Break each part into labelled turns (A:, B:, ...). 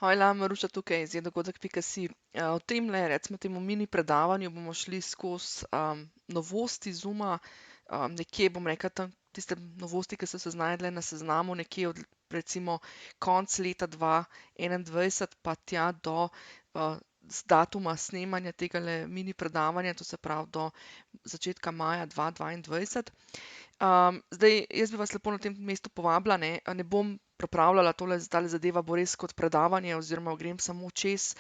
A: Hojla, Maruša tukaj iz jedogodek.si. V temle, recimo temu mini predavanju bomo šli skozi novosti Zooma, nekje bom rekla tam tiste novosti, ki so se znajdle na seznamu nekje od recimo konc leta 2021 pa tja do z datuma snemanja tegale mini predavanja, to se pravi do začetka maja 2022. Zdaj, jaz bi vas lepo na tem mestu povabila, ne bom pripravljala tale zadeva bo res kot predavanje oziroma grem samo čez,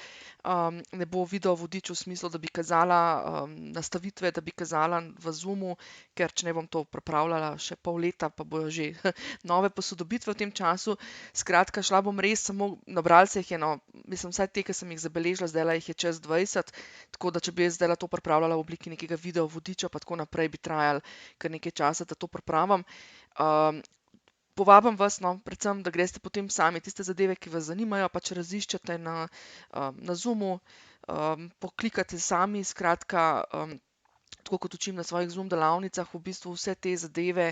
A: ne bo video vodič v smislu, da bi kazala nastavitve, da bi kazala v Zoomu, ker če ne bom to pripravljala še pol leta, pa bojo že nove posodobitve v tem času. Skratka, šla bom res samo, nabrali se jih je, mislim, vsaj te, ki sem jih zabeležila, zdajle jih je čez 20, tako da če bi jaz zdajle to pripravljala v obliki nekega video vodiča, pa tako naprej bi trajalo kar nekaj časa, da to pripravim. Povabim vas, predvsem, da greste potem sami tiste zadeve, ki vas zanimajo, pač raziščete na Zoomu, poklikate sami, skratka, tako kot učim na svojih Zoom delavnicah, v bistvu vse te zadeve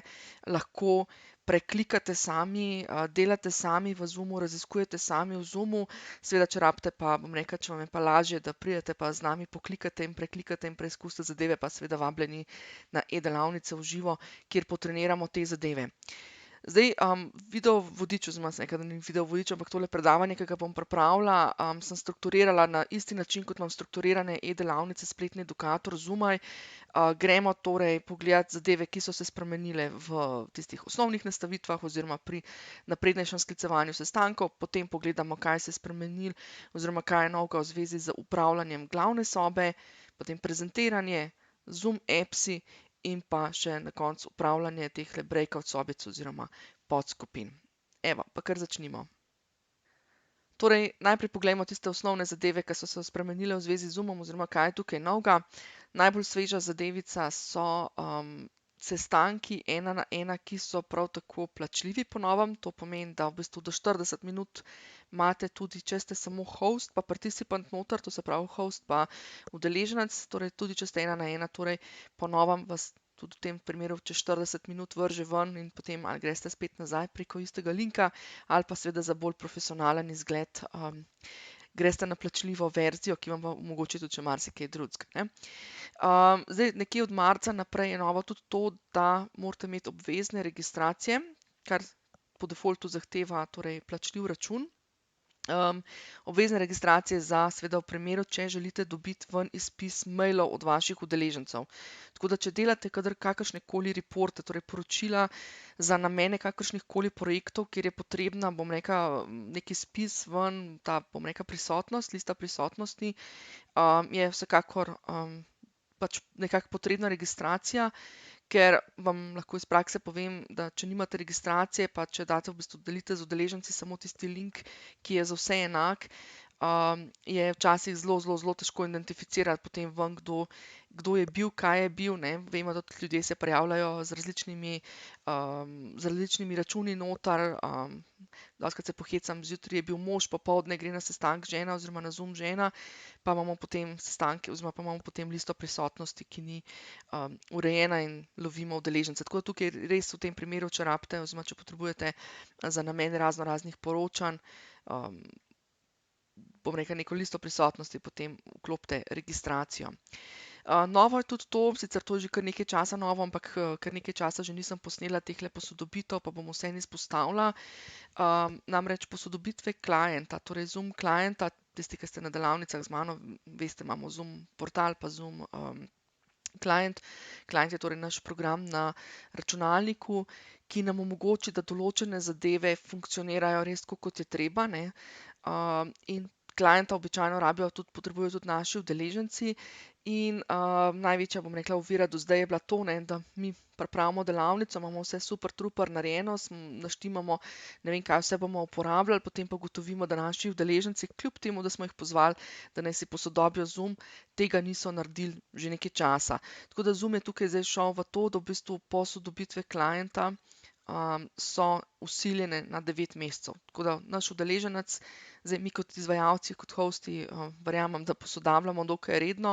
A: lahko preklikate sami, delate sami v Zoomu, raziskujete sami v Zoomu. Seveda, če rabite pa, bom rekla, če vam je pa lažje, da pridete pa z nami poklikate in preklikate in preizkusite zadeve, pa seveda vabljeni na e-delavnice v živo, kjer potreniramo te zadeve. Zdaj, video vodič, oziroma sem rekla, da ni video vodič, ampak tole predavanje, ki ga bom pripravila, sem strukturirala na isti način, kot imam strukturirane e-delavnice, spletni edukator Zoomaj. Gremo torej pogledat zadeve, ki so se spremenile v tistih osnovnih nastavitvah oziroma pri naprednejšem sklicevanju sestankov, potem pogledamo, kaj se je spremenilo oziroma kaj je novega v zvezi z upravljanjem glavne sobe, potem prezentiranje, Zoom appsi in pa še na koncu upravljanje tehle breakout sobic oziroma podskupin. Evo, pa kar začnimo. Torej, najprej poglejmo tiste osnovne zadeve, ki so se spremenile v zvezi z Zoomom oziroma kaj je tukaj novega. Najbolj sveža zadevica so sestanki 1 na 1, ki so prav tako plačljivi po novem. To pomeni, da v bistvu do 40 minut imate tudi, če ste samo host pa participant noter, to se pravi host pa udeleženec, torej tudi če ste 1 na 1, torej po novem vas tudi v tem primeru čez 40 minut vrže ven in potem ali greste spet nazaj preko istega linka ali pa seveda za bolj profesionalen izgled greste na plačljivo verzijo, ki vam omogoči tudi še marsikaj drugega. Zdaj, nekje od marca naprej je novo tudi to, da morate imeti obvezne registracije, kar po defaultu zahteva torej plačljiv račun. Obvezne registracije za, seveda v primeru, če želite dobiti ven izpis mailov od vaših udeležencev. Tako da, če delate kakršnekoli reporte, torej poročila za namene kakršnihkoli projektov, kjer je potrebna, bom rekla, neki spis ven, ta, bom rekla, prisotnost, lista prisotnosti, je vsekakor pač nekako potrebna registracija, ker vam lahko iz prakse povem, da če nimate registracije, pa če date v bistvu delite z udeleženci samo tisti link, ki je za vse enak, je včasih zelo težko identificirati potem ven, kdo je bil, kaj je bil, ne. Vemo, da tudi ljudje se prijavljajo z različnimi računi noter, dostikrat se pohecam, zjutraj je bil mož, popoldne gre na sestanek žena oziroma na Zoom žena, pa imamo potem sestanke oziroma pa imamo potem listo prisotnosti, ki ni urejena in lovimo udeležence. Tako da tukaj res v tem primeru, če rabite oziroma če potrebujete za namen raznih poročanj, bom rekla, neko listo prisotnosti, potem vklopite registracijo. Novo je tudi to, sicer to je že kar nekaj časa novo, ampak kar nekaj časa že nisem posnela tehle posodobitev, pa bom vseeno izpostavila. Namreč posodobitve klienta, torej Zoom klienta, tisti, ki ste na delavnicah z mano, veste, imamo Zoom portal pa Zoom klient. Klient je torej naš program na računalniku, ki nam omogoči, da določene zadeve funkcionirajo res tako, kot je treba, ne. In klienta običajno potrebujejo tudi naši udeleženci in največja, bom rekla, ovira do zdaj je bila to, ne, da mi pripravimo delavnico, imamo vse super truper narejeno, naštimamo, ne vem, kaj vse bomo uporabljali, potem pa ugotovimo, da naši udeleženci, kljub temu, da smo jih pozvali, da naj si posodobijo Zoom, tega niso naredili že nekaj časa. Tako da Zoom je tukaj zdaj šel v to, da v bistvu posodobitve klienta so vsiljene na 9 mesecev. Tako da naš udeleženec, zdaj mi kot izvajalci, kot hosti, verjamem, da posodabljamo dokaj redno,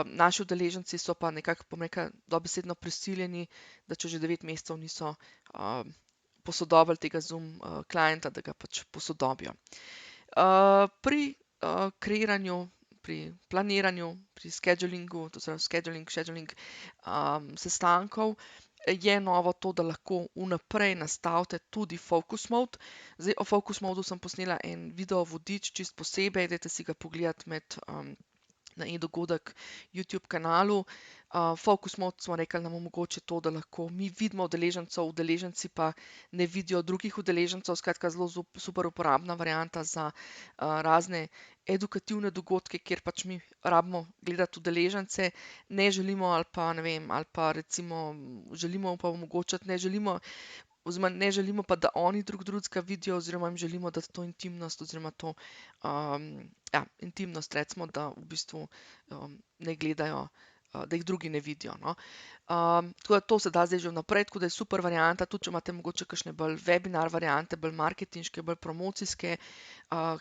A: naši udeleženci so pa nekako, bom rekla, dobesedno prisiljeni, da če že 9 mesecev niso posodobili tega Zoom klienta, da ga pač posodobijo. Pri kreiranju, pri planiranju, pri schedulingu, to se pravi scheduling sestankov, je novo to, da lahko vnaprej nastavite tudi focus mode. Zdaj, o focus modu sem posnela en video vodič čist posebej, dajte si ga pogledati na e-dogodek YouTube kanalu. Focus mode smo rekli, nam omogoča to, da lahko mi vidimo udeležencev, udeleženci pa ne vidijo drugih udeležencev. Skratka, zelo super uporabna varianta za razne edukativne dogodke, kjer pač mi rabimo gledati udeležence, ne želimo ali pa ne vem, ali pa recimo želimo pa omogočati, ne želimo pa, da oni drug drugega vidijo, oziroma jim želimo dati to intimnost, oziroma to intimnost, recimo, da v bistvu ne gledajo, da jih drugi ne vidijo, no. Tako da to se da zdaj že vnaprej, tako da je super varianta, tudi če imate mogoče kakšne bolj webinar variante, bolj marketinške, bolj promocijske,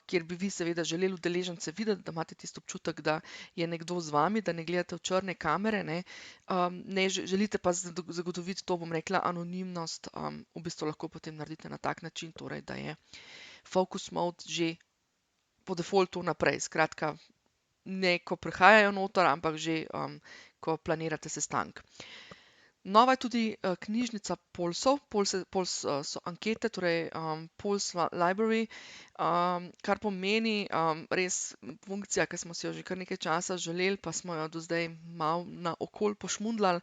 A: kjer bi vi seveda želeli udeležence videti, da imate tisti občutek, da je nekdo z vami, da ne gledate v črne kamere, ne. Želite pa zagotoviti to, bom rekla, anonimnost, v bistvu lahko potem naredite na tak način, torej, da je focus mode že po defaultu naprej. Skratka, ne ko prihajajo noter, ampak že ko planirate sestank. Nova je tudi knjižnica Pulsov. Puls so ankete, torej Pulse Library, kar pomeni res funkcija, ki smo si jo že kar nekaj časa želeli, pa smo jo do zdaj malo na okol pošmundlali.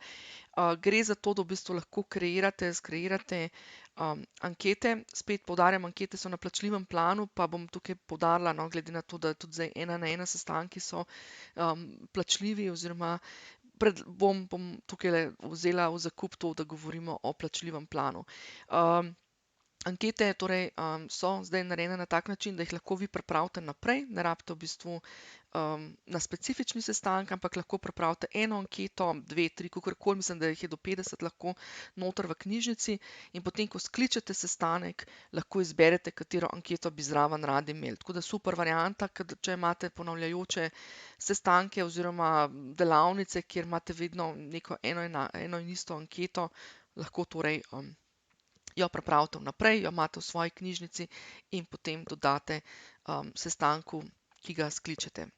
A: Gre za to, da v bistvu lahko skreirate ankete. Spet poudarjam, ankete so na plačljivem planu, pa bom tukaj poudarila, no, glede na to, da tudi zdaj 1-na-1 sestanki so plačljivi, oziroma bom tukaj vzela v zakup to, da govorimo o plačljivem planu. Ankete torej so zdaj narejene na tak način, da jih lahko vi pripravite naprej, ne rabite v bistvu na specifični sestank, ampak lahko pripravite eno anketo, 2, 3, kakorkoli, mislim, da jih je do 50 lahko noter v knjižnici, in potem, ko skličete sestanek, lahko izberete, katero anketo bi zraven radi imeli. Tako da super varianta, če imate ponavljajoče sestanke oziroma delavnice, kjer imate vedno neko eno in isto anketo, lahko torej jo pripravite vnaprej, jo imate v svoji knjižnici in potem dodate sestanku, ki ga skličete.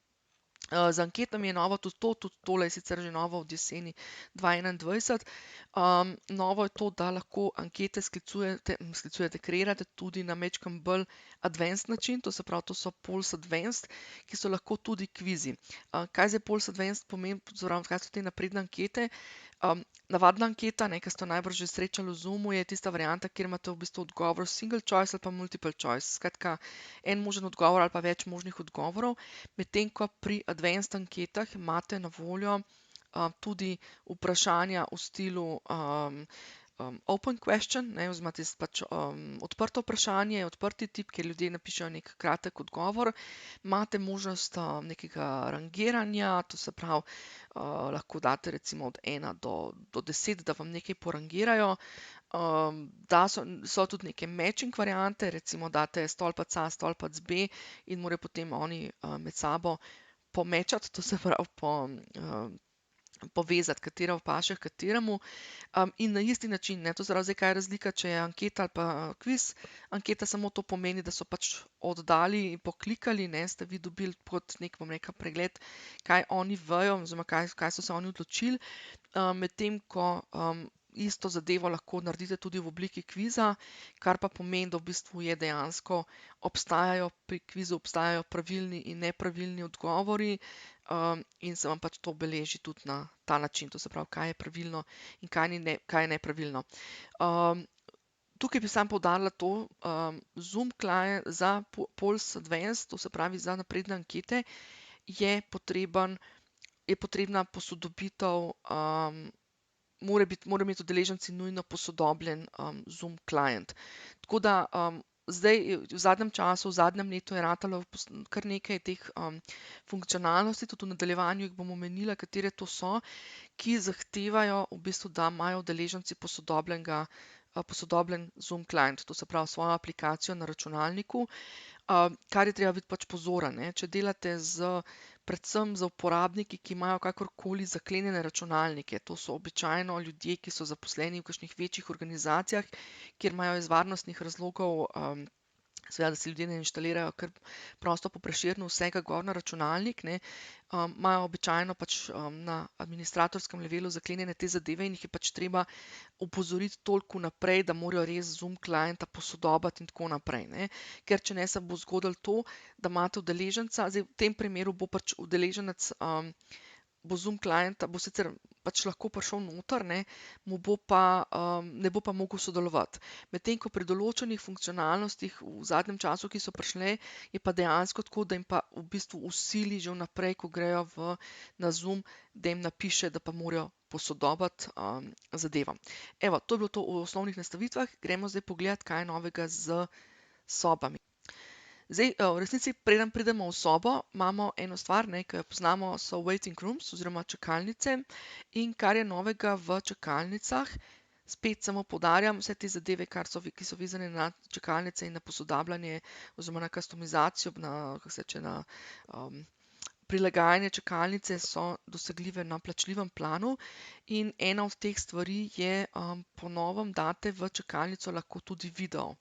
A: Z anketami je novo tudi to, tudi tole je sicer že novo od jeseni 2021. Novo je to, da lahko ankete kreirate tudi na majčkeno bolj advanced način, to se pravi, to so Pulse Advanced, ki so lahko tudi kvizi. Kaj zdaj Pulse Advanced pomeni, oziroma kaj so te napredne ankete? Navadna anketa, ki ste jo najbrž že srečali v Zoomu, je tista varianta, kjer imate v bistvu odgovor single choice ali pa multiple choice. Skratka, en možen odgovor ali pa več možnih odgovorov, medtem ko pri advanced anketah imate na voljo tudi vprašanja v stilu open question, oziroma pač odprto vprašanje, odprti tip, kjer ljudje napišejo nek kratek odgovor. Imate možnost nekega rangiranja, to se pravi, lahko date recimo od 1 do 10, da vam nekaj porangirajo. So tudi neke matching variante, recimo date stolpec A, stolpec B in morajo potem oni med sabo pomečati, to se pravi povezati, katera paše kateremu, in na isti način, to se pravi, zdaj kaj je razlika, če je anketa ali pa kviz. Anketa samo to pomeni, da so pač oddali in poklikali, ste vi dobili kot nek, bom rekla, pregled, kaj oni vejo, oziroma kaj so se oni odločili, medtem ko isto zadevo lahko naredite tudi v obliki kviza, kar pa pomeni, da v bistvu je dejansko pri kvizu obstajajo pravilni in nepravilni odgovori, in se vam pač to beleži tudi na ta način, to se pravi, kaj je pravilno in kaj je nepravilno. Tukaj bi samo poudarila to, Zoom client za Pulse Advanced, to se pravi za napredne ankete, je potrebna posodobitev, mora imeti udeleženci nujno posodobljen Zoom client. Tako da zdaj v zadnjem času, v zadnjem letu je ratalo kar nekaj teh funkcionalnosti, tudi v nadaljevanju jih bom omenila, katere to so, ki zahtevajo v bistvu, da imajo udeleženci posodobljen Zoom client, to se pravi svojo aplikacijo na računalniku, kar je treba biti pač pozoren, če delate predvsem z uporabniki, ki imajo kakorkoli zaklenjene računalnike. To so običajno ljudje, ki so zaposleni v kakšnih večjih organizacijah, kjer imajo iz varnostnih razlogov seveda, da si ljudje ne inštalirajo kar prosto po Prešernu vsega gor na računalnik, ne, imajo običajno pač na administratorskem levelu zaklenjene te zadeve in jih je pač treba opozoriti toliko naprej, da morajo res Zoom klienta posodobiti in tako naprej, ne. Ker če ne, se bo zgodilo to, da imate udeleženca, zdaj v tem primeru bo pač udeleženec bo Zoom klienta, bo sicer pač lahko prišel noter, ne, mu bo pa, ne bo pa mogel sodelovati. Medtem ko pri določenih funkcionalnostih v zadnjem času, ki so prišle, je pa dejansko tako, da jim pa v bistvu vsili že vnaprej, ko grejo na Zoom, da jim napiše, da pa morajo posodobiti zadevo. Evo, to je bilo to v osnovnih nastavitvah. Gremo zdaj pogledati, kaj je novega z sobami. Zdaj, v resnici, preden pridemo v sobo, imamo eno stvar, ne, ki jo poznamo, so waiting rooms oziroma čakalnice. In kar je novega v čakalnicah, spet samo poudarjam, vse te zadeve, ki so vezane na čakalnice in na posodabljanje oziroma na customizacijo, na prilagajanje čakalnice so dosegljive na plačljivem planu. In ena od teh stvari je, po novem date v čakalnico lahko tudi video.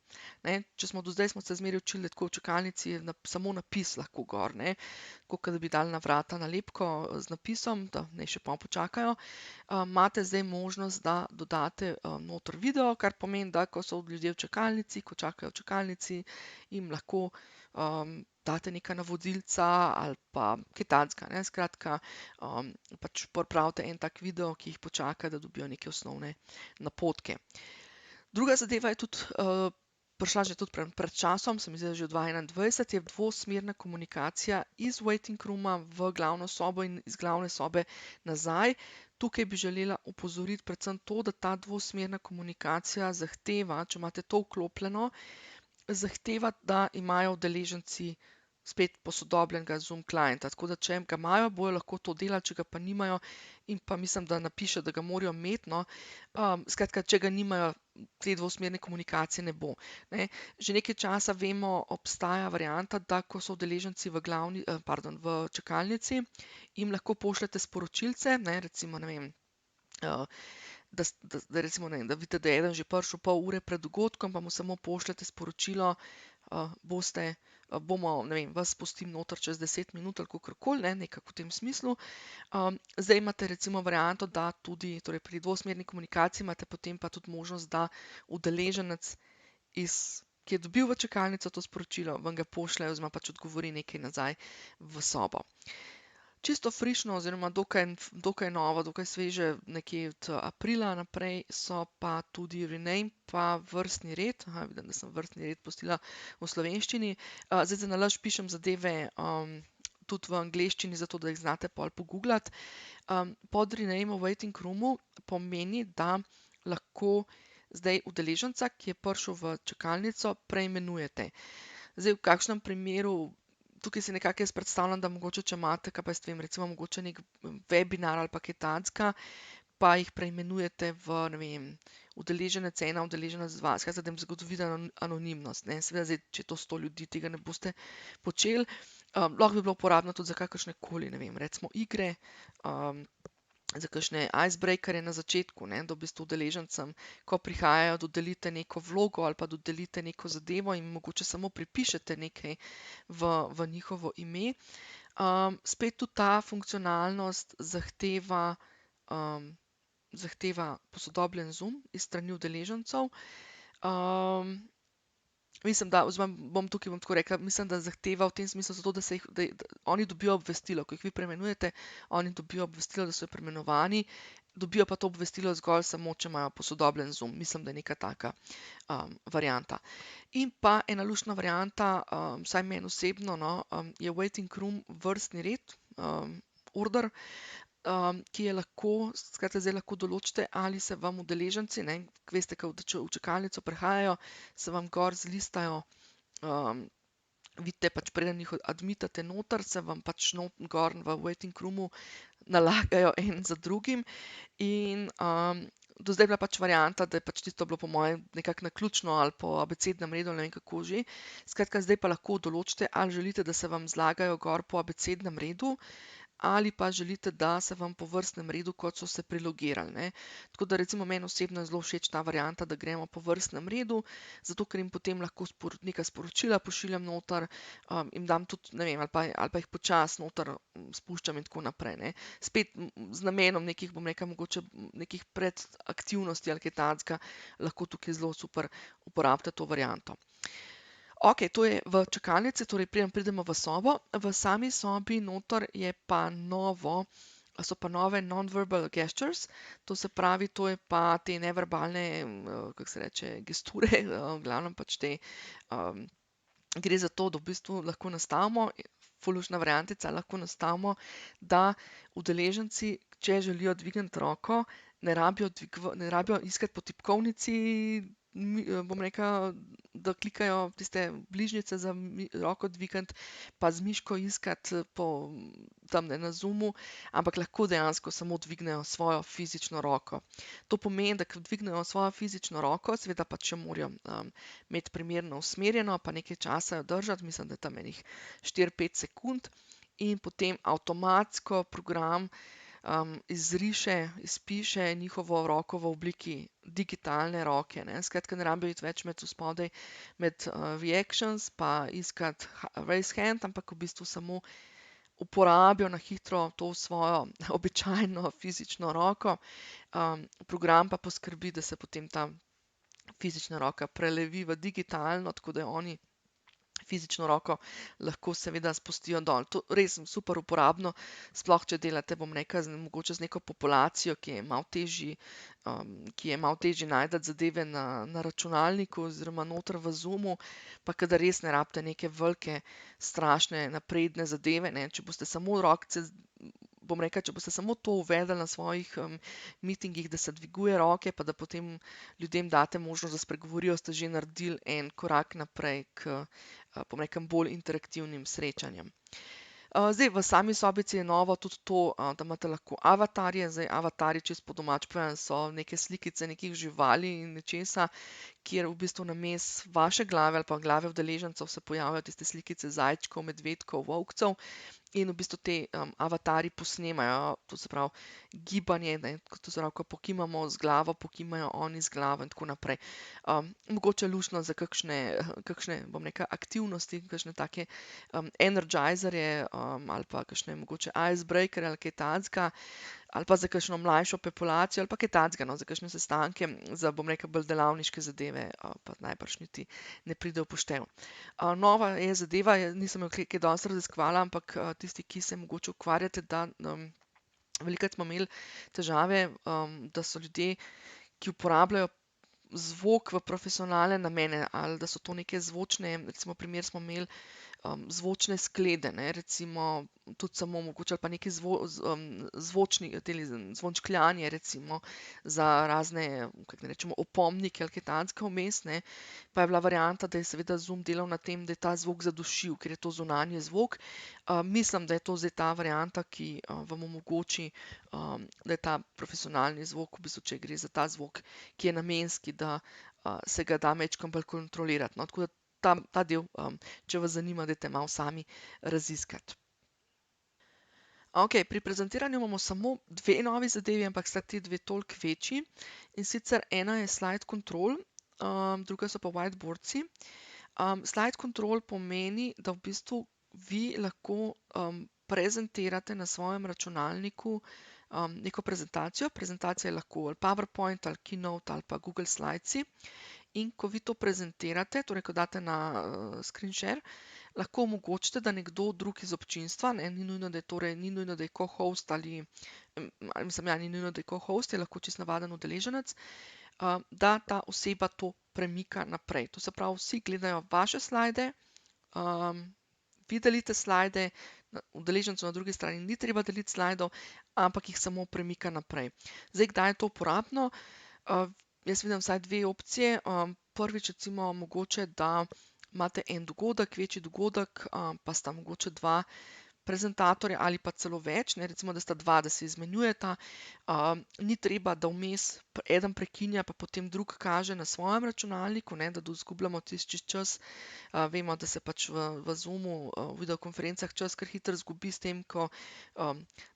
A: Ne, če smo do zdaj smo se zmeraj učili, da tako v čakalnici je samo napis lahko gor, ne, kot da bi dali na vrata nalepko z napisom, da naj še počakajo. Imate zdaj možnost, da dodate noter video, kar pomeni, da ko so ljudje v čakalnici, ko čakajo v čakalnici, jim lahko date neka navodilca ali pa kaj takega, ne, skratka, pač pripravite en tak video, ki jih počaka, da dobijo neke osnovne napotke. Druga zadeva je tudi prišla že tudi pred časom, se mi zdi, že v 2021, je dvosmerna komunikacija iz waiting rooma v glavno sobo in iz glavne sobe nazaj. Tukaj bi želela opozoriti predvsem to, da ta dvosmerna komunikacija zahteva, če imate to vklopljeno, zahteva, da imajo udeleženci spet posodobljenega Zoom klienta. Tako da, če ga imajo, bojo lahko to delali, če ga pa nimajo, in pa mislim, da napiše, da ga morajo imeti, no. Skratka, če ga nimajo, te dvosmerne komunikacije ne bo, ne. Že nekaj časa vemo, obstaja varianta, da ko so udeleženci v čakalnici, jim lahko pošljete sporočilce, ne, recimo, ne vem, da recimo, ne vem, da vidite, da je eden že prišel pol ure pred dogodkom, pa mu samo pošljete sporočilo, bomo, ne vem, vas spustim noter čez 10 minut ali kakorkoli, ne, nekako v tem smislu. Zdaj imate recimo varianto, da tudi, torej pri dvosmerni komunikaciji imate potem pa tudi možnost, da udeleženec, ki je dobil v čakalnico to sporočilo, vam ga pošlje oziroma pač odgovori nekaj nazaj v sobo. Čisto frišno oziroma dokaj novo, dokaj sveže, nekje od aprila naprej, so pa tudi rename pa vrstni red. Vidim, da sem vrstni red pustila v slovenščini. Zdaj za nalašč pišem zadeve tudi v angleščini, zato da jih znate pol pogooglati. Pod rename v waiting roomu pomeni, da lahko zdaj udeleženca, ki je prišel v čakalnico, preimenujete. Zdaj v kakšnem primeru, tukaj si nekako jaz predstavljam, da mogoče, če imate, kaj pa jaz vem, recimo mogoče nek webinar ali pa kaj takega, pa jih preimenujete v, ne vem, udeleženec 1, udeleženec 2, skratka, da jim zagotovite anonimnost, ne. Seveda zdaj, če je to 100 ljudi, tega ne boste počeli. Lahko bi bilo uporabno tudi za kakršnekoli, ne vem, recimo igre, za kakšne icebreakerje na začetku, ne, da v bistvu udeležencem, ko prihajajo, dodelite neko vlogo ali pa dodelite neko zadevo in mogoče samo pripišete nekaj v njihovo ime. Spet tudi ta funkcionalnost zahteva posodobljen Zoom iz strani udeležencev. Mislim, da, bom tako rekla, mislim, da zahteva v tem smislu zato, da oni dobijo obvestilo, ko jih vi preimenujete, oni dobijo obvestilo, da so preimenovani, dobijo pa to obvestilo zgolj samo, če imajo posodobljen Zoom. Mislim, da je neka taka varianta. In pa ena luštna varianta, vsaj meni osebno, no, je waiting room vrstni red, order, ki je lahko, skratka, zdaj lahko določite, ali se vam udeleženci, ne, veste, ko v čakalnico prihajajo, se vam gor zlistajo, vidite, pač preden jih admitate noter, se vam pač gor v waiting roomu nalagajo en za drugim. In do zdaj je bila pač varianta, da je pač tisto bilo po mojem nekako naključno ali po abecednem redu, ne vem kako že. Skratka, zdaj pa lahko določite, ali želite, da se vam zlagajo gor po abecednem redu, ali pa želite, da se vam po vrstnem redu, kot so se prilogirali, ne. Tako da recimo meni osebno je zelo všeč ta varianta, da gremo po vrstnem redu, zato ker jim potem lahko neka sporočila pošiljam noter, jim dam tudi, ne vem, ali pa jih počasi noter spuščam in tako naprej, ne. Spet z namenom nekih, bom rekla, mogoče nekih predaktivnosti ali kaj takega, lahko tukaj zelo super uporabite to varianto. Okej, to je v čakalnici, torej preden pridemo v sobo. V sami sobi noter so pa nove non-verbal gestures, to se pravi, to je pa te neverbalne, kako se reče, gesture, v glavnem pač te, gre za to, da v bistvu lahko nastavimo, ful luštna variantica, lahko nastavimo, da udeleženci, če želijo dvigniti roko, ne rabijo iskati po tipkovnici, bom rekla, da klikajo tiste bližnjice za roko dvigniti, pa z miško iskati po tamle na Zoomu, ampak lahko dejansko samo dvignejo svojo fizično roko. To pomeni, da ko dvignejo svojo fizično roko, seveda pa če morajo imeti primerno usmerjeno, pa nekaj časa jo držati, mislim, da je tam enih 4-5 sekund, in potem avtomatsko program izpiše njihovo roko v obliki digitalne roke, ne. Skratka, ne rabijo iti več spodaj med reactions pa iskati raise hand, ampak v bistvu samo uporabijo na hitro to svojo običajno fizično roko. Program pa poskrbi, da se potem ta fizična roka prelevi v digitalno, tako da oni fizično roko lahko seveda spustijo dol. To res super uporabno, sploh če delate, bom rekla, mogoče z neko populacijo, ki je malo težje najti zadeve na računalniku oziroma noter v Zoomu, pa kadar res ne rabite neke velike, strašne, napredne zadeve, ne. Če boste samo rokice, bom rekla, če boste samo to uvedli na svojih mitingih, da se dviguje roke, pa da potem ljudem date možnost, da spregovorijo, ste že naredili en korak naprej k, bom rekla, bolj interaktivnim srečanjem. Zdaj, v sami sobici je novo tudi to, da imate lahko avatarje. Zdaj, avatarji, čisto po domače povedano, so neke slikice nekih živali in nečesa, kjer v bistvu namesto vaše glave ali pa glave udeležencev se pojavljajo tiste slikice zajčkov, medvedkov, volkcev. In v bistvu te avatarji posnemajo, to se pravi gibanje, ne, to se pravi, ko pokimamo z glavo, pokimajo oni z glavo in tako naprej. Mogoče luštno za kakšne, bom rekla, aktivnosti, kakšne take energizerje, ali pa kakšne mogoče icebreakerje ali kaj takega, ali pa za kakšno mlajšo populacijo ali pa kaj takega, no, za kakšne sestanke, za, bom rekla, bolj delavniške zadeve, pa najbrž niti ne pride v poštev. Nova je zadeva, nisem jo kaj dosti raziskovala, ampak tisti, ki se mogoče ukvarjate, da velikokrat smo imeli težave, da so ljudje, ki uporabljajo zvok v profesionalne namene, ali da so to neke zvočne, recimo primer smo imeli zvočne sklede, ne, recimo tudi samo mogoče, ali pa neki zvočni, zvončkljanje recimo za razne, kako naj rečemo, opomnike ali kaj takega vmes, ne. Pa je bila varianta, da je seveda Zoom delal na tem, da je ta zvok zadušil, ker je to zunanji zvok. Mislim, da je to zdaj ta varianta, ki vam omogoči, da je ta profesionalni zvok, v bistvu, če gre za ta zvok, ki je namenski, da se ga da majčkeno bolj kontrolirati, no, tako da ta del, če vas zanima, dajte malo sami raziskati. Okej, pri prezentiranju imamo samo 2 novi zadevi, ampak sta ti 2 toliko večji. In sicer ena je slide control, druga so pa whiteboardsi. Slide control pomeni, da v bistvu vi lahko prezentirate na svojem računalniku neko prezentacijo. Prezentacija je lahko ali PowerPoint ali Keynote ali pa Google Slidesi. In ko vi to prezentirate, torej ko date na screen share, lahko omogočite, da nekdo drug iz občinstva, ne, ni nujno, da je co-host ali, mislim, ja, ni nujno, da je co-host, je lahko čisto navaden udeleženec, da ta oseba to premika naprej. To se pravi, vsi gledajo vaše slajde, vi delite slajde, udeležencu na drugi strani ni treba deliti slajdov, ampak jih samo premika naprej. Zdaj, kdaj je to uporabno? Jaz vidim vsaj 2 opcije. Prvič recimo mogoče, da imate en dogodek, večji dogodek, pa sta mogoče 2 prezentatorja ali pa celo več, ne, recimo, da sta dva, da se izmenjujeta. Ni treba, da vmes eden prekinja, pa potem drug kaže na svojem računalniku, ne, da izgubljamo tisti čas. Vemo, da se pač v Zoomu, v videokonferencah čas kar hitro izgubi s tem, ko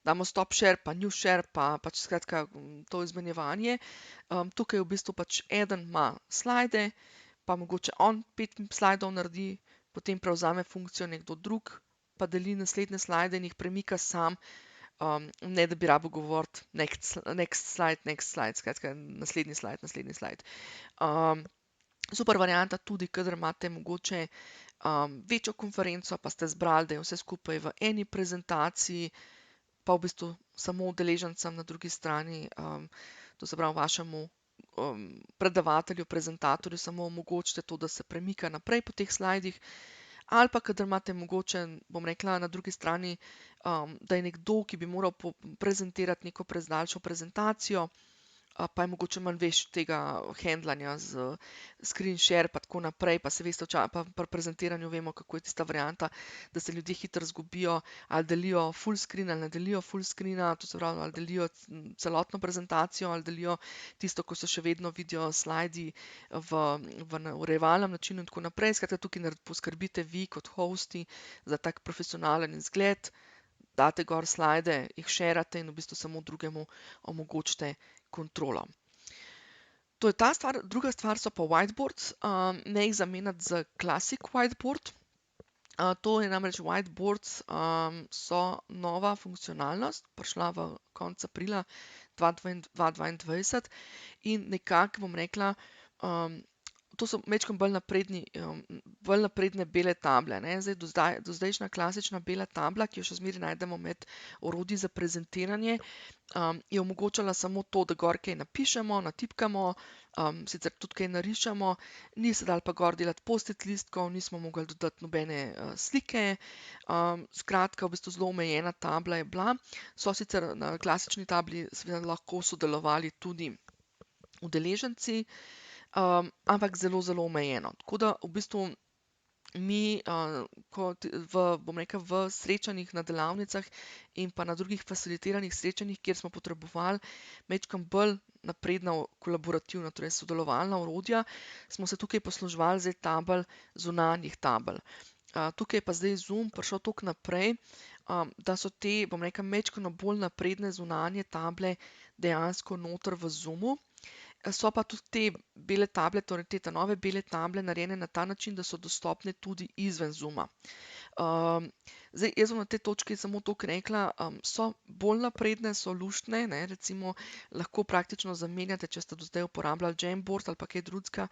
A: damo stop share, pa new share, pa pač skratka to izmenjevanje. Tukaj v bistvu pač eden ima slajde, pa mogoče on 5 slajdov naredi, potem prevzame funkcijo nekdo drug, pa deli naslednje slajde in jih premika sam, ne da bi rabo govoriti next slide, skratka naslednji slajd. Super varianta tudi, kadar imate mogoče večjo konferenco, pa ste zbrali, da je vse skupaj v eni prezentaciji, pa v bistvu samo udeležencem na drugi strani, to se pravi vašemu predavatelju, prezentatorju samo omogočite to, da se premika naprej po teh slajdih, ali pa kadar imate mogoče, bom rekla, na drugi strani, da je nekdo, ki bi moral prezentirati neko daljšo prezentacijo, pa je mogoče manj veš tega handlanja z screen share pa tako naprej, pa se veste, pa pri prezentiranju vemo, kako je tista varianta, da se ljudje hitro izgubijo, ali delijo full screen ali ne delijo full screena, to se pravi, ali delijo celotno prezentacijo, ali delijo tisto, ko se še vedno vidijo slajdi v urejevalnem načinu in tako naprej. Skratka, tukaj poskrbite vi kot hosti za tak profesionalen izgled, date gor slajde, jih šerate in v bistvu samo drugemu omogočite kontrolo. To je ta stvar. Druga stvar so pa whiteboards. Ne jih zamenjati za classic whiteboard. To je namreč whiteboards, so nova funkcionalnost, prišla v konec aprila 2022 in nekako, bom rekla, to so majčkeno bolj napredne bele table, ne. Zdaj, dozdajšnja klasična bela tabla, ki jo še zmeraj najdemo med orodji za prezentiranje, je omogočala samo to, da gor kaj napišemo, natipkamo, sicer tudi kaj narišemo, ni se dalo pa gor delati post-it listkov, nismo mogli dodati nobene slike. Skratka, v bistvu zelo omejena tabla je bila. So sicer na klasični tabli seveda lahko sodelovali tudi udeleženci, ampak zelo, zelo omejeno. Tako da v bistvu mi, bom rekla, v srečanjih na delavnicah in pa na drugih facilitiranih srečanjih, kjer smo potrebovali majčkeno bolj napredna kolaborativna, torej sodelovalna orodja, smo se tukaj posluževali zdaj tabel, zunanjih tabel. Tukaj je pa zdaj Zoom prišel toliko naprej, da so te, bom rekla, majčkeno bolj napredne zunanje table dejansko noter v Zoomu. So pa tudi te bele table, torej te nove bele table narejene na ta način, da so dostopne tudi izven Zooma. Zdaj, jaz bom na tej točki samo toliko rekla, so bolj napredne, so luštne, ne, recimo lahko praktično zamenjate, če ste do zdaj uporabljali Jamboard ali pa kaj drugega,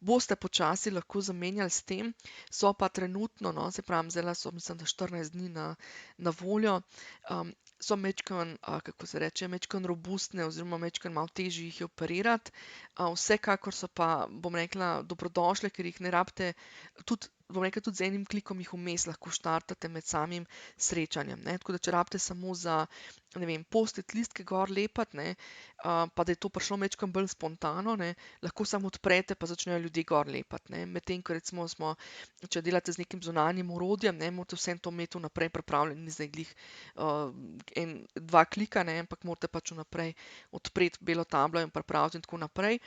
A: boste počasi lahko zamenjali s tem, so pa trenutno, no, se pravim, zdaj so, mislim, da 14 dni na voljo, so majčkeno, kako se reče, majčkeno robustne oziroma majčkeno malo težje jih je operirati. Vsekakor so pa, bom rekla, dobrodošle, ker jih ne rabite, tudi, bom rekla, tudi z enim klikom jih vmes lahko štartate med samim srečanjem, ne. Tako da, če rabite samo za, ne vem, post-it listke gor lepiti, ne, pa da je to prišlo majčkeno bolj spontano, ne, lahko samo odprete, pa začnejo ljudje gor lepiti, ne. Medtem ko recimo če delate z nekim zunanjim orodjem, ne, morate vseeno to imeti vnaprej pripravljeno, ni zdaj glih dva klika, ne, ampak morate pač vnaprej odpreti belo tablo in pripraviti in tako naprej.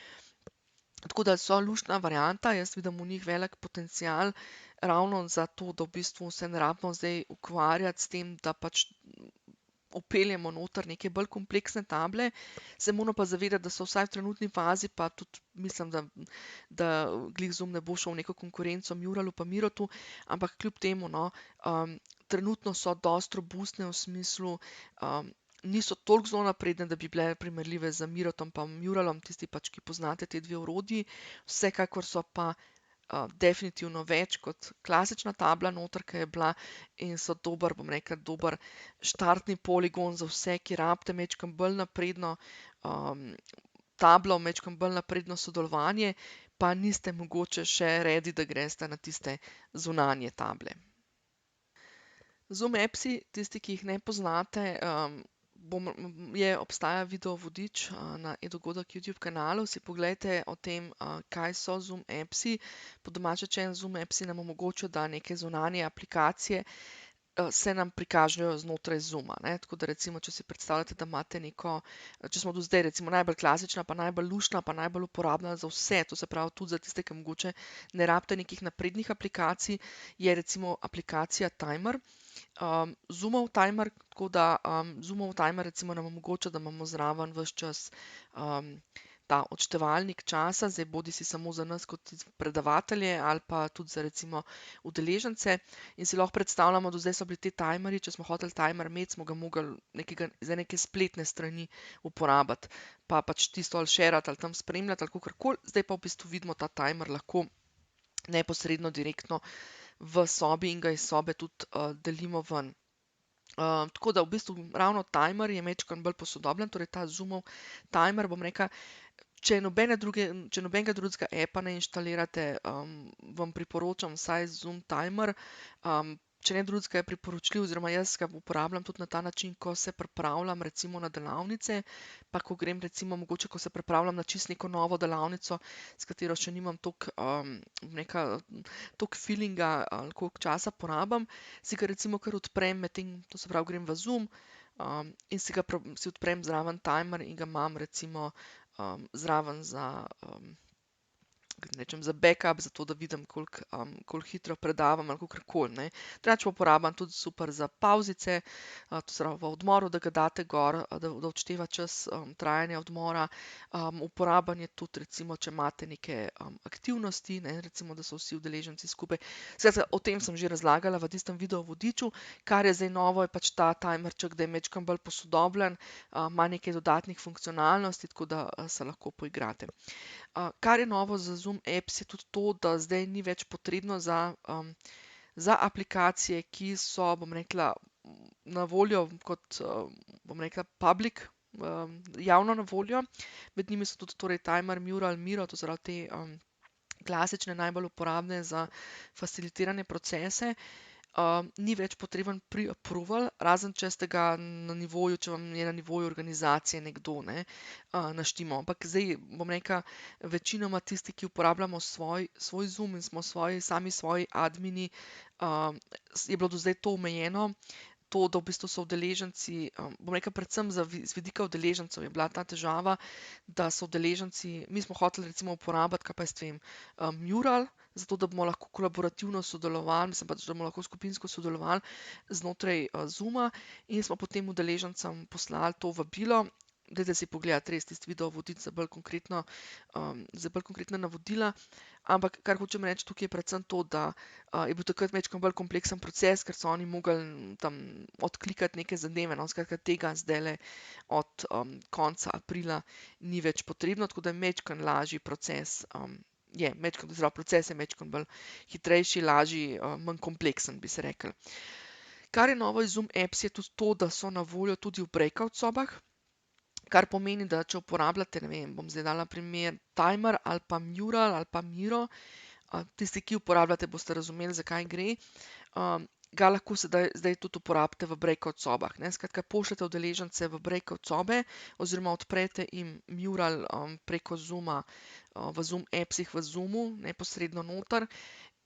A: Tako da so luštna varianta, jaz vidim v njih velik potencial, ravno zato, da v bistvu se ne rabimo zdaj ukvarjati s tem, da pač vpeljemo noter neke bolj kompleksne table, se moramo pa zavedati, da so vsaj v trenutni fazi, pa tudi mislim, da glih Zoom ne bo šel v neko konkurenco Muralu pa Mirotu, ampak kljub temu, no, trenutno so dosti robustne v smislu, niso toliko zelo napredne, da bi bile primerljive z Mirotom pa Muralom, tisti pač, ki poznate te dve orodji, vsekakor so pa definitivno več kot klasična tabla noter, ki je bila, in so dober, bom rekla, dober štartni poligon za vse, ki rabite majčkeno bolj napredno tablo, majčkeno bolj napredno sodelovanje, pa niste mogoče še ready, da greste na tiste zunanje table. Zoom appsi, tisti, ki jih ne poznate, obstaja video vodič na eDogodek YouTube kanalu, si poglejte o tem, kaj so Zoom appsi. Po domače rečeno, Zoom appsi nam omogočajo, da neke zunanje aplikacije se nam prikažejo znotraj Zooma, ne. Tako da recimo, če si predstavljate, da imate neko, če smo do zdaj recimo najbolj klasična, pa najbolj luštna, pa najbolj uporabna za vse, to se pravi tudi za tiste, ki mogoče ne rabite nekih naprednih aplikacij, je recimo aplikacija Timer. Zoomov timer, tako da Zoomov timer recimo nam omogoča, da imamo zraven ves čas ta odštevalnik časa, zdaj bodisi samo za nas kot predavatelje ali pa tudi za recimo udeležence, in si lahko predstavljamo, do zdaj so bili ti timerji, če smo hoteli timer imeti, smo ga mogli za neke spletne strani uporabiti, pa pač tisto ali sharati ali tam spremljati ali kakorkoli, zdaj pa v bistvu vidimo ta timer lahko neposredno, direktno v sobi in ga iz sobe tudi delimo ven. Tako da v bistvu ravno timer je majčkeno bolj posodobljen, torej ta Zoomov timer, bom rekla, če nobenega drugega appa ne inštalirate, vam priporočam vsaj Zoom timer. Če ne drugega, je priporočljiv, oziroma jaz ga uporabljam tudi na ta način, ko se pripravljam recimo na delavnice, pa ko grem recimo mogoče, ko se pripravljam na čisto neko novo delavnico, s katero še nimam toliko feelinga, koliko časa porabim, si ga recimo kar odprem medtem, to se pravi, grem v Zoom, in si odprem zraven timer in ga imam recimo zraven za backup, zato da vidim, koliko hitro predavam ali kakorkoli, ne. Drugače pa uporabljam tudi super za pavzice, to se pravi v odmoru, da ga date gor, da odšteva čas trajanja odmora. Uporaben je tudi recimo, če imate neke aktivnosti, ne, recimo, da so vsi udeleženci skupaj. Skratka, o tem sem že razlagala v tistem video vodiču. Kar je zdaj novo, je pač ta timerček, da je majčkeno bolj posodobljen, ima nekaj dodatnih funkcionalnosti, tako da se lahko poigrate. Kar je novo za Zoom apps, je tudi to, da zdaj ni več potrebno za aplikacije, ki so, bom rekla, na voljo kot, bom rekla, public, javno na voljo. Med njimi so tudi torej Timer, Mural, Miro, to so pravi te klasične, najbolj uporabne za facilitirane procese. Ni več potreben pre-approval, razen če ste ga na nivoju, če vam je na nivoju organizacije nekdo, ne, naštimal. Ampak zdaj, bom rekla, večinoma tisti, ki uporabljamo svoj Zoom in smo sami svoji admini, je bilo do zdaj to omejeno. To, da v bistvu so udeleženci, bom rekla, predvsem z vidika udeležencev je bila ta težava, da so udeleženci, mi smo hoteli recimo uporabiti, kaj pa jaz vem, Mural, zato da bomo lahko kolaborativno sodelovali, mislim pač, da bomo lahko skupinsko sodelovali znotraj Zooma, in smo potem udeležencem poslali to vabilo. Dajte si pogledati res tisti video vodič za bolj konkretna navodila. Ampak kar hočem reči tukaj je predvsem to, da je bil takrat majčkeno bolj kompleksen proces, ker so oni mogli tam odklikati neke zadeve, no, skratka tega zdajle od konca aprila ni več potrebno, tako da je majčkeno lažji proces, proces je majčkeno bolj hitrejši, lažji, manj kompleksen, bi se reklo. Kar je novo iz Zoom apps, je tudi to, da so na voljo tudi v breakout sobah, kar pomeni, da če uporabljate, ne vem, bom zdaj dala primer Timer ali pa Mural ali pa Miro, tisti, ki uporabljate, boste razumeli, za kaj gre, ga lahko zdaj tudi uporabite v breakout sobah, ne. Skratka, pošljete udeležence v breakout sobe oziroma odprete jim Mural preko Zooma, v Zoom appsih v Zoomu, neposredno noter,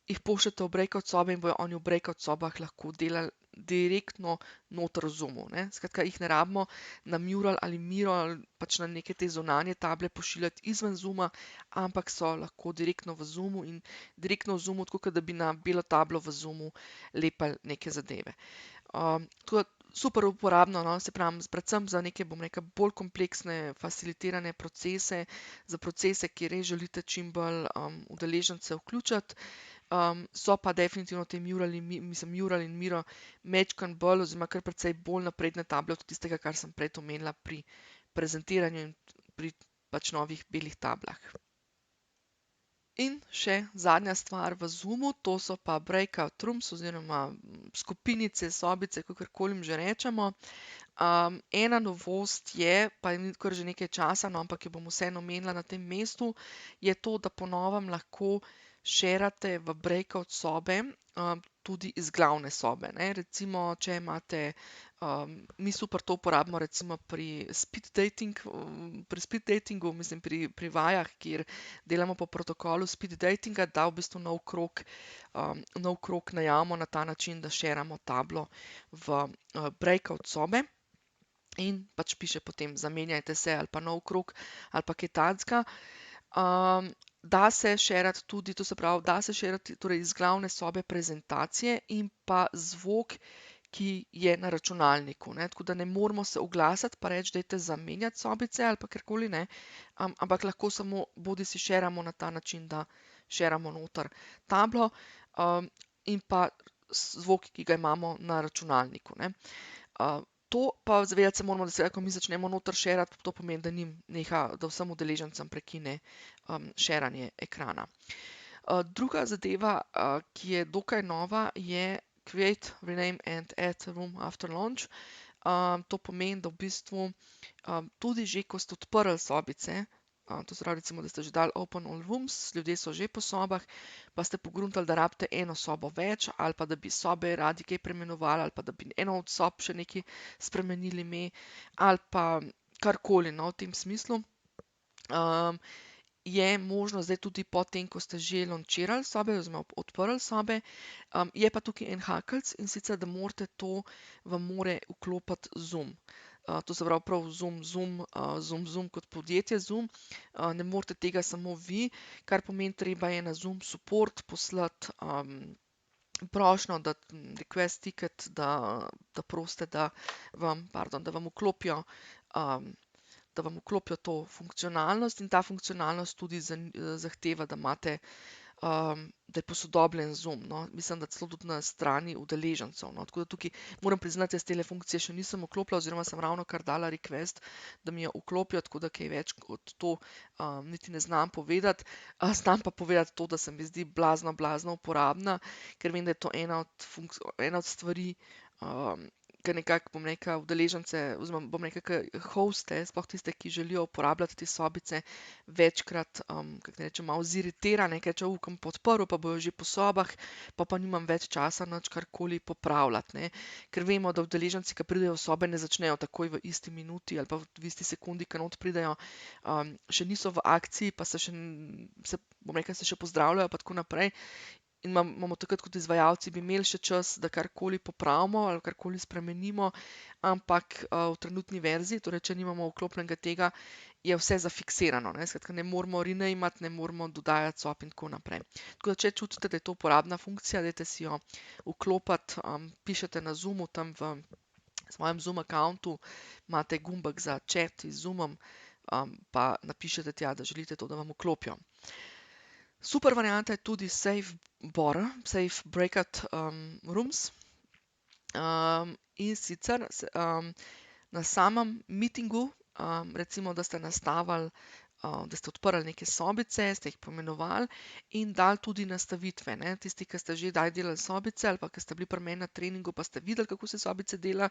A: jih pošljete v breakout sobe in bojo oni v breakout sobah lahko delali direktno noter v Zoomu, ne. Skratka, jih ne rabimo na Mural ali Miro ali pač na neke te zunanje table pošiljati izven Zooma, ampak so lahko direktno v Zoomu in direktno v Zoomu, tako kot da bi na belo tablo v Zoomu lepili neke zadeve. Tako da super uporabno, no, se pravim, predvsem za neke, bom rekla, bolj kompleksne, facilitirane procese, za procese, ki res želite čim bolj udeležence vključiti. So pa definitivno te Mural in Miro majčkeno bolj oziroma kar precej bolj napredne table od tistega, kar sem prej omenila pri prezentiranju in pri pač novih belih tablah. In še zadnja stvar v Zoomu, to so pa breakout rooms oziroma skupinice, sobice, kakorkoli jim že rečemo. Ena novost je, pa je kar že nekaj časa, no, ampak jo bom vseeno omenila na tem mestu, je to, da po novem lahko šerate v breakout sobe tudi iz glavne sobe, ne. Recimo, če imate, mi super to uporabimo recimo pri speed datingu, mislim pri vajah, kjer delamo po protokolu speed datinga, da v bistvu nov krog najavimo na ta način, da šeramo tablo v breakout sobe. In pač piše potem zamenjajte se ali pa nov krog ali pa kaj takega. Da se šerati tudi, to se pravi, da se šerati torej iz glavne sobe prezentacije in pa zvok, ki je na računalniku, ne. Tako da ne moramo se oglasiti pa reči, dajte zamenjati sobice ali pa karkoli, ne. Ampak lahko samo bodisi šeramo na ta način, da šeramo noter tablo in pa zvok, ki ga imamo na računalniku, ne. To pa zavedati se moramo, da seveda, ko mi začnemo noter šerati, to pomeni, da njim neha, da vsem udeležencem prekine šeranje ekrana. Druga zadeva, ki je dokaj nova, je create, rename and add room after launch. To pomeni, da v bistvu tudi že, ko ste odprli sobice, to se pravi recimo, da ste že dali open all rooms, ljudje so že po sobah, pa ste pogruntali, da rabite eno sobo več, ali pa da bi sobe radi kaj preimenovali, ali pa da bi eno od sob še nekaj spremenili ime, ali pa karkoli, no, v tem smislu. Je možno zdaj tudi potem, ko ste že launchirali sobe oziroma odprli sobe, je pa tukaj en hakelc, in sicer, da morate to, vam more vklopiti Zoom. To se pravi prav Zoom kot podjetje Zoom. Ne morete tega samo vi, kar pomeni, treba je na Zoom support poslati prošnjo, request ticket, da prosite, da vam vklopijo to funkcionalnost, in ta funkcionalnost tudi zahteva, da imate, da je posodobljen Zoom, no. Mislim, da celo tudi na strani udeležencev, no. Tako da tukaj moram priznati, jaz tele funkcije še nisem vklopila oziroma sem ravnokar dala request, da mi jo vklopijo, tako da kaj več kot to niti ne znam povedati. Znam pa povedati to, da se mi zdi blazno uporabna, ker vem, da je to ena od stvari, ke nekako, bom rekla, udeležence oziroma, bom rekla, ke hoste, sploh tiste, ki želijo uporabljati te sobice, večkrat, kako naj rečem, malo ziritira, ne, ker reče, ke bom pa odprl, pa bojo že po sobah, pa nimam več časa nič karkoli popravljati, ne. Ker vemo, da udeleženci, ke pridejo v sobe, ne začnejo takoj v isti minuti ali pa v isti sekundi, ke not pridejo, še niso v akciji, pa bom rekla, se še pozdravljajo pa tako naprej. In imamo takrat kot izvajalci bi imeli še čas, da karkoli popravimo ali karkoli spremenimo, ampak v trenutni verziji, torej če nimamo vklopljenega tega, je vse zafiksirano, ne. Skratka, ne moremo renamati, ne moremo dodajati sob in tako naprej. Tako da če čutite, da je to uporabna funkcija, dajte si jo vklopiti, pišete na Zoomu, tam v svojem Zoom accountu imate gumbek za chat z Zoomom, pa napišete tja, da želite to, da vam vklopijo. Super varianta je tudi Safe Breakout Rooms. In sicer na samem meetingu, recimo, da ste nastavili, da ste odprli neke sobice, ste jih poimenovali in dali tudi nastavitve, ne. Tisti, ki ste že kdaj delali sobice ali pa ke ste bili pri meni na treningu, pa ste videli, kako se sobice dela,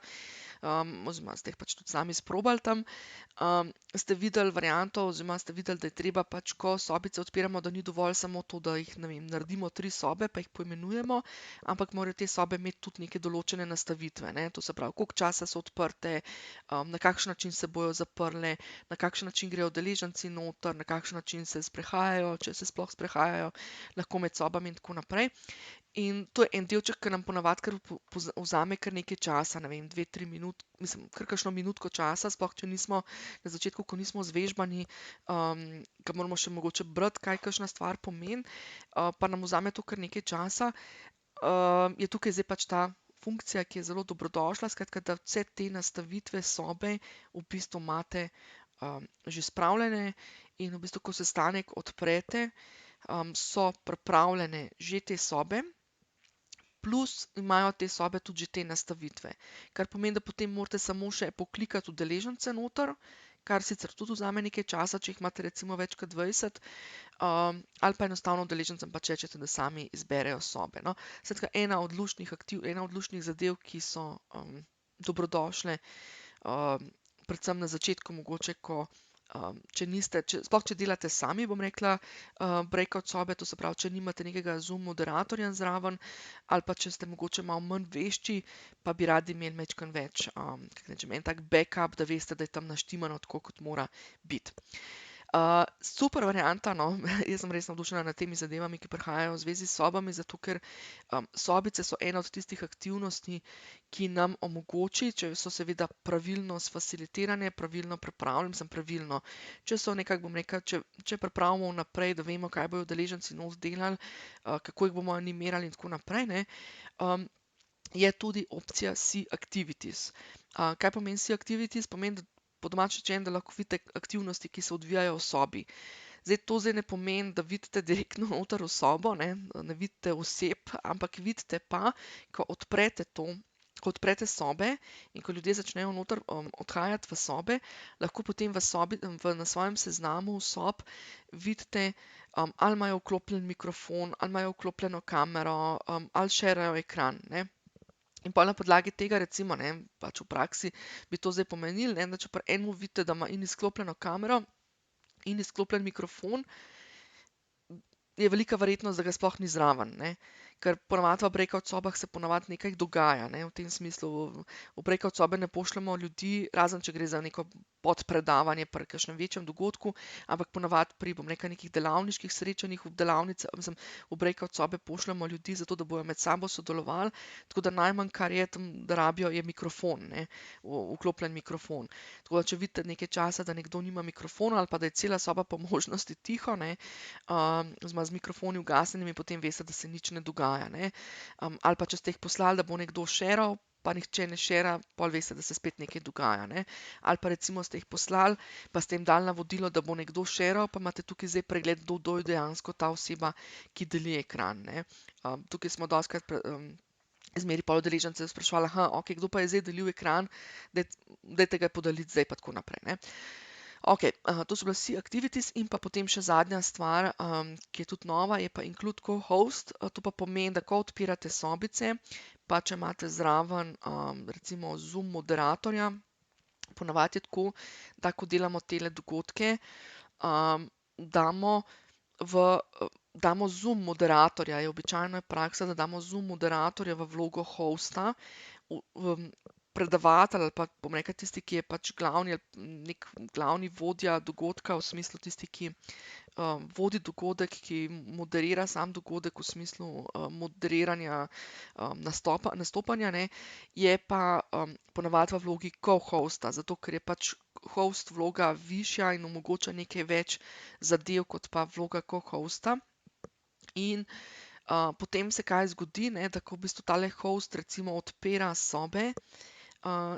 A: oziroma ste jih pač tudi sami sprobali tam, ste videli varianto oziroma ste videli, da je treba pač, ko sobice odpiramo, da ni dovolj samo to, da jih, ne vem, naredimo 3 sobe, pa jih poimenujemo, ampak morajo te sobe imeti tudi neke določene nastavitve, ne. To se pravi, koliko časa so odprte, na kakšen način se bojo zaprle, na kakšen način grejo udeleženci noter, na kakšen način se sprehajajo, če se sploh sprehajajo, lahko med sobami in tako naprej. In to je en delček, ke nam ponavadi kar vzame kar nekaj časa, ne vem, 2-3 mislim, kar kakšno minutko časa, sploh če nismo na začetku, ko nismo zvežbani, ke moramo še mogoče brati, kaj kakšna stvar pomeni, pa nam vzame to kar nekaj časa, je tukaj zdaj pač ta funkcija, ki je zelo dobrodošla, skratka, da vse te nastavitve sobe v bistvu imate že spravljene in v bistvu, ko sestanek odprete, so pripravljene že te sobe, plus imajo te sobe tudi že te nastavitve. Kar pomeni, da potem morate samo še poklikati udeležence noter, kar sicer tudi vzame nekaj časa, če jih imate recimo več kot 20, ali pa enostavno udeležencem pač rečete, da sami izberejo sobe, no. Skratka, ena od luštnih zadev, ki so dobrodošle, predvsem na začetku mogoče, ko sploh če delate sami, bom rekla, breakout sobe, to se pravi, če nimate nekega Zoom moderatorja zraven, ali pa če ste mogoče malo manj vešči, pa bi radi imeli majčkeno več, kako rečem, en tak backup, da veste, da je tam naštimano tako, kot mora biti. Super varianta, no, jaz sem res navdušena nad temi zadevami, ki prihajajo v zvezi s sobami, zato ker sobice so ena od tistih aktivnosti, ki nam omogoči, če so seveda pravilno sfacilitirane, pravilno pripravljene, pravilno, če so nekako, bom rekla, če pripravimo vnaprej, da vemo, kaj bojo udeleženci nos delali, kako jih bomo animirali in tako naprej, ne, je tudi opcija See Activities. Kaj pomeni See Activities? Pomeni, da po domače rečeno, da lahko vidite aktivnosti, ki se odvijajo v sobi. To zdaj ne pomeni, da vidite direktno noter v sobo, ne vidite oseb, ampak vidite pa, ko odprete sobe in ko ljudje začnejo noter odhajati v sobe, lahko potem na svojem seznamu sob vidite, ali imajo vklopljen mikrofon, ali imajo vklopljeno kamero, ali sharajo ekran, ne. In pol na podlagi tega, recimo, ne, pač v praksi bi to zdaj pomenilo, ne, da če pri enemu vidite, da ima in izklopljeno kamero in izklopljen mikrofon, je velika verjetnost, da ga sploh ni zraven, ne. Ker ponavadi v breakout sobah se ponavadi nekaj dogaja, ne, v tem smislu, v breakout sobe ne pošljemo ljudi, razen če gre za neko podpredavanje pri kakšnem večjem dogodku, ampak ponavadi pri, bom rekla, nekih delavniških srečanjih v breakout sobe pošljemo ljudi, zato da bojo med sabo sodelovali, tako da najmanj, kar je tam, da rabijo, je mikrofon, ne, vklopljen mikrofon. Tako da, če vidite nekaj časa, da nekdo nima mikrofona ali pa da je cela soba po možnosti tiho, ne, z mikrofoni ugasnjenimi, potem veste, da se nič ne dogaja, ne. Ali pa če ste jih poslali, da bo nekdo sharal, pa nihče ne shara, pol veste, da se spet nekaj dogaja, ne. Ali pa recimo ste jih poslali, pa ste jim dali navodilo, da bo nekdo sharal, pa imate tukaj zdaj pregled, kdo je dejansko ta oseba, ki deli ekran, ne. Tukaj smo dostikrat zmeri pol udeležence spraševali, okej, kdo pa je zdaj delil ekran, dajte ga podeliti zdaj, pa tako naprej, ne. Okej, to so bile See Activities in pa potem še zadnja stvar, ki je tudi nova, je pa Include Co-host. To pa pomeni, da ko odpirate sobice, pa če imate zraven recimo Zoom moderatorja, ponavadi je tako, da ko delamo tele dogodke, damo Zoom moderatorja, je običajno praksa, da damo Zoom moderatorja v vlogo hosta, predavatelj ali pa, bom rekla, tisti, ki je pač nek glavni vodja dogodka, v smislu tisti, ki vodi dogodek, ki moderira sam dogodek v smislu moderiranja nastopanja, ne, je pa ponavadi v vlogi co-hosta, zato ker je pač host vloga višja in omogoča nekaj več zadev kot pa vloga co-hosta. In potem se kaj zgodi, ne, da ko v bistvu tale host recimo odpira sobe,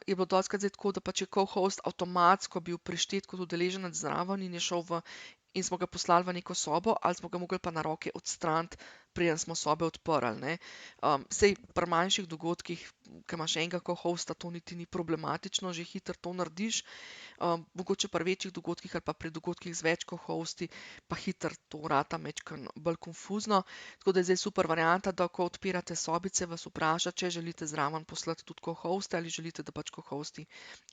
A: je bilo dostikrat zdaj tako, da pač je co-host avtomatsko bil prištet kot udeleženec zraven in je šel in smo ga poslali v neko sobo, ali smo ga mogli pa na roke odstraniti, preden smo sobe odprli, ne. Saj pri manjših dogodkih, ke imaš enega co-hosta, to niti ni problematično, že hitro to narediš. Mogoče pri večjih dogodkih ali pa pri dogodkih z več co-hosti, pa hitro to rata majčkeno bolj konfuzno. Tako da je zdaj super varianta, da ko odpirate sobice, vas vpraša, če želite zraven poslati tudi co-hoste ali želite, da pač co-hosti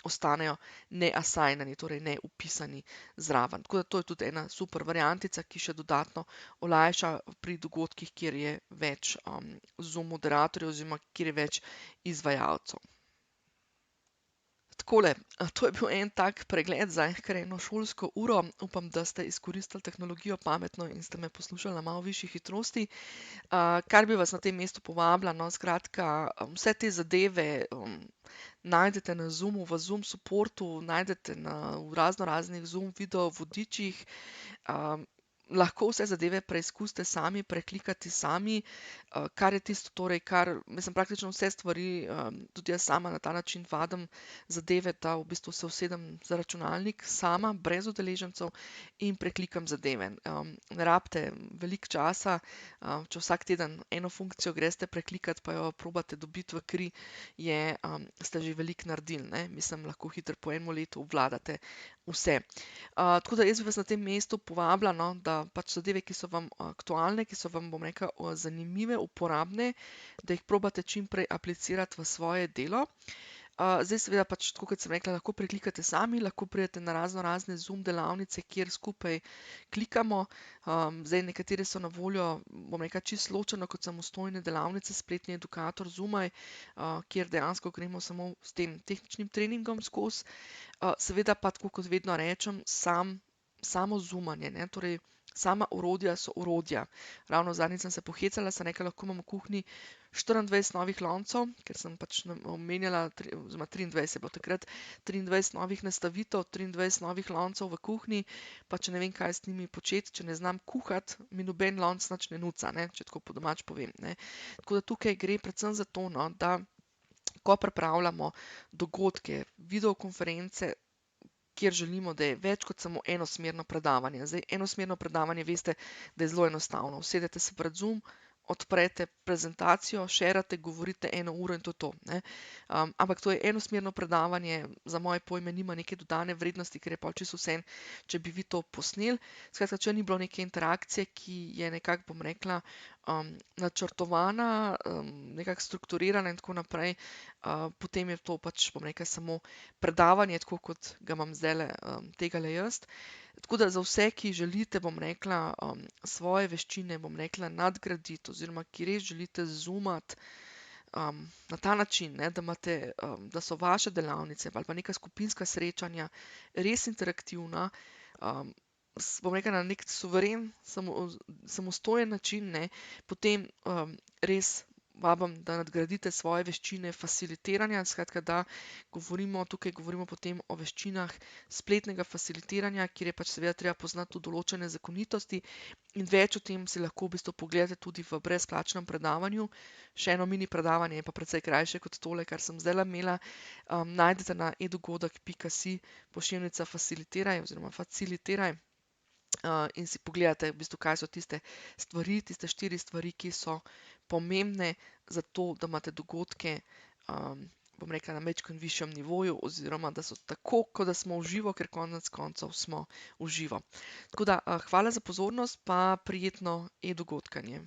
A: ostanejo neassignani, torej nevpisani zraven. Tako da to je tudi ena super variantica, ki še dodatno olajša pri dogodkih, kjer je več Zoom moderatorjev oziroma kjer je več izvajalcev. Takole, to je bil en tak pregled za kar eno šolsko uro. Upam, da ste izkoristili tehnologijo pametno in ste me poslušali na malo višji hitrosti. Kar bi vas na tem mestu povabila, no, skratka, vse te zadeve najdete na Zoomu, v Zoom supportu, najdete v raznoraznih Zoom video vodičih. Lahko vse zadeve preizkusite sami, preklikate sami, kar je tisto, torej, praktično vse stvari, tudi jaz sama na ta način vadim zadeve, da v bistvu se usedem za računalnik sama, brez udeležencev in preklikam zadeve. Ne rabite veliko časa, če vsak teden eno funkcijo greste preklikat, pa jo probate dobiti v kri, ste že veliko naredili, ne. Lahko hitro po enem letu obvladate vse. Tako da jaz bi vas na tem mestu povabila, no, da pač zadeve, ki so vam aktualne, ki so vam, bom rekla, zanimive, uporabne, da jih probate čim prej aplicirati v svoje delo. Zdaj seveda pač, tako kot sem rekla, lahko preklikate sami, lahko pridete na razne Zoom delavnice, kjer skupaj klikamo. Zdaj nekatere so na voljo, bom rekla, čisto ločeno kot samostojne delavnice, spletni edukator Zoomaj, kjer dejansko gremo samo s tem tehničnim treningom skozi. Seveda pa, tako kot vedno rečem, samo zoomanje, ne, torej sama orodja so orodja. Ravno zadnjič sem se pohecala, sem rekla, lahko imam v kuhinji 24 novih loncev, ker sem pač omenjala, oziroma 23 je bilo takrat, 23 novih nastavitev, 23 novih loncev v kuhinji, pa če ne vem, kaj s njimi početi, če ne znam kuhati, mi noben lonc nič ne nuca, ne, če tako po domač povem, ne. Tako da tukaj gre predvsem za to, no, da ko pripravljamo dogodke, videokonference, kjer želimo, da je več kot samo enosmerno predavanje. Zdaj, enosmerno predavanje, veste, da je zelo enostavno. Usedete se pred Zoom, odprete prezentacijo, šerate, govorite 1 uro in to je to, ne. Ampak to je enosmerno predavanje, za moje pojme nima neke dodane vrednosti, ker je pol čisto vseeno, če bi vi to posneli. Skratka, če ni bilo neke interakcije, ki je nekako, bom rekla, načrtovana, nekako strukturirana in tako naprej, potem je to pač, bom rekla, samo predavanje, tako kot ga imam zdajle, tegale jaz. Tako da za vse, ki želite, bom rekla, svoje veščine, bom rekla, nadgraditi oziroma ki res želite zoomati, na ta način, ne, da imate, da so vaše delavnice ali pa neka skupinska srečanja res interaktivna, bom rekla, na nek suveren, samostojen način, ne, potem, res vabim, da nadgradite svoje veščine facilitiranja. Skratka, da tukaj govorimo potem o veščinah spletnega facilitiranja, kjer je pač seveda treba poznati tudi določene zakonitosti in več o tem si lahko v bistvu pogledate tudi v brezplačnem predavanju. Še eno mini predavanje je pa precej krajše kot tole, kar sem zdajle imela. Najdete na edugodek.si pošiljnica facilitiraj oziroma facilitiraj. In si pogledate, v bistvu, kaj so tiste stvari, tiste 4 stvari, ki so pomembne za to, da imate dogodke, bom rekla, na majčkeno višjem nivoju oziroma, da so tako, kot da smo v živo, ker konec koncev smo v živo. Tako da, hvala za pozornost, pa prijetno e-dogodkanje.